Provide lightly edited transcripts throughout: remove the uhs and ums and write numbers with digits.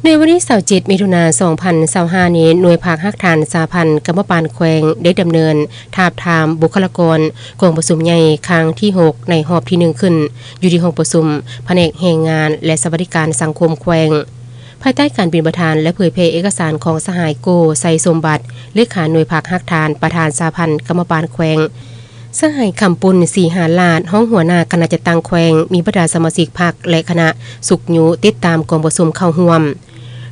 ในวันที่27มิถุนายน2025นี้หน่วยภาคฮักฐานสาพันธ์กรรมปานแขวงได้ดำเนินทาบทามบุคลากรกองประชุมใหญ่ครั้งที่6ในหอบที่1ขึ้นอยู่ที่ห้องประชุมแผนกแรงงานและสวัสดิการสังคมแขวงภายใต้การเป็นประธานและเผยแพร่เอกสารของสหายโกไซสมบัติเลขาหน่วยภาคฮักฐานประธานสาพันธ์กรรมปานแขวงสหายคำปุณ4 หาลาดห้องหัวหน้าคณะจัดตั้งแขวงมีบรรดาสมาชิกพรรคและคณะสุขยุติดตามกองประชุมเข้าร่วม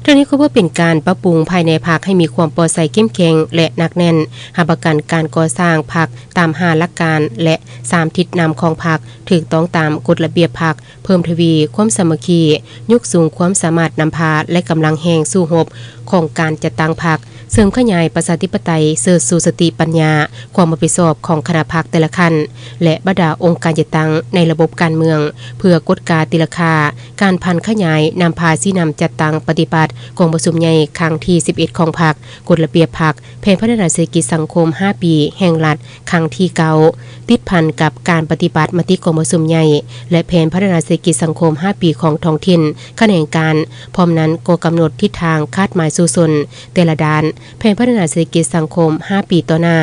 เรื่องนี้ก็ว่าเป็นการปรับปรุงภายในพรรคให้มีความปลอดภัยเข้มแข็งและหนักแน่นหาประกันการก่อสร้างพรรคตาม5หลักการและ3ทิศนำของพรรคถูกต้องตามกฎระเบียบพรรคเพิ่มทวีความสามัคคียกสูงความสามารถนำพาและกำลังแห่งสู้รบของการจัดตั้งพรรคเสริมขยายประชาธิปไตยเสริมสู่สติปัญญาความรับผิดชอบของคณะพรรคแต่ละขั้นและบรรดาองค์การจัดตั้งในระบบการเมืองเพื่อกฎกาติราคาการพันขยายนำพาชี้นำจัดตั้งปฏิบัติกองประชุมใหญ่ครั้งที่11ของพรรคกฎระเบียบพรรคแผนพัฒนาเศรษฐกิจสังคม5ปีแห่งรัฐครั้งที่9ติดพันกับการปฏิบัติมติกองประชุมใหญ่และแผนพัฒนาเศรษฐกิจสังคม5ปีของท้องถิ่นขณะการพร้อมนั้นก็กำหนดทิศทางคาดหมายสู่ชนแต่ละด้านแผนพัฒนาเศรษฐกิจสังคม5ปีต่อหน้า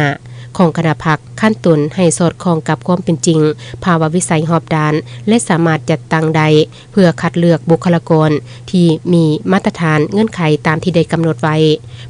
ของคณะพรรคขั้นต้นให้สอดคล้องกับความเป็นจริงภาวะวิสัยรอบด้านและสามารถจัดตั้งใดเพื่อคัดเลือกบุคลากรที่มีมาตรฐานเงื่อนไขตามที่ได้กำหนดไว้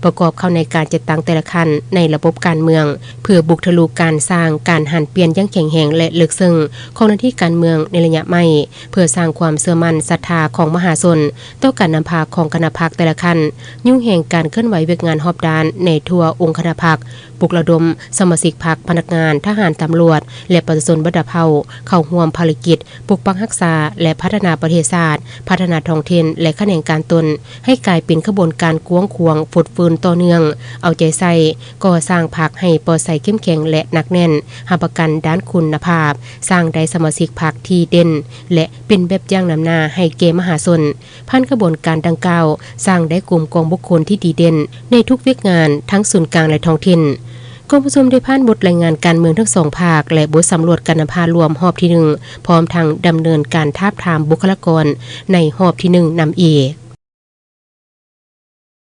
ประกอบเข้าในการจัดตั้งแต่ละขั้นในระบบการเมืองเพื่อบุกทะลุการสร้างการหันเปลี่ยนอย่างแข็งแรงและลึกซึ้งของหน้าที่การเมืองในระยะใหม่เพื่อสร้างความเชื่อมั่นศรัทธาของมหาชนต่อการนำพาของคณะพรรคแต่ละขั้นยุ่งแห่งการเคลื่อนไหวเวียกงานรอบด้านในทั่วองค์คณะพรรคปลุกระดมสมาชิกพรรคพนักงานทหารตำรวจและประชาชนบัดเผาเข้าร่วมภารกิจปกปักรักษาและพัฒนาประเทศชาติพัฒนาท้องถิ่นและแขนงการตนให้กลายเป็นขบวนการกวงควงฝุดฟื้นต่อเนื่องเอาใจใส่ก่อสร้างพรรคให้ปลอดภัยเข้มแข็งและหนักแน่นหาประกันด้านคุณภาพสร้างได้สมาชิกพรรคที่เด่นและเป็นแบบอย่างนำหน้าให้แก่มหาชนผ่านกระบวนการดังกล่าวสร้างได้กลุ่มกองบุคคลที่ดีเด่นในทุกเวียกงานทั้งศูนย์กลางและท้องถิ่นกองประชุมได้ผ่านบทรายงานการเมืองทั้ง2ภาคและบทสำรวจการนำพารวมหอบที่1พร้อมทั้งดำเนินการทาบทามบุคลากรในหอบที่1นำอีก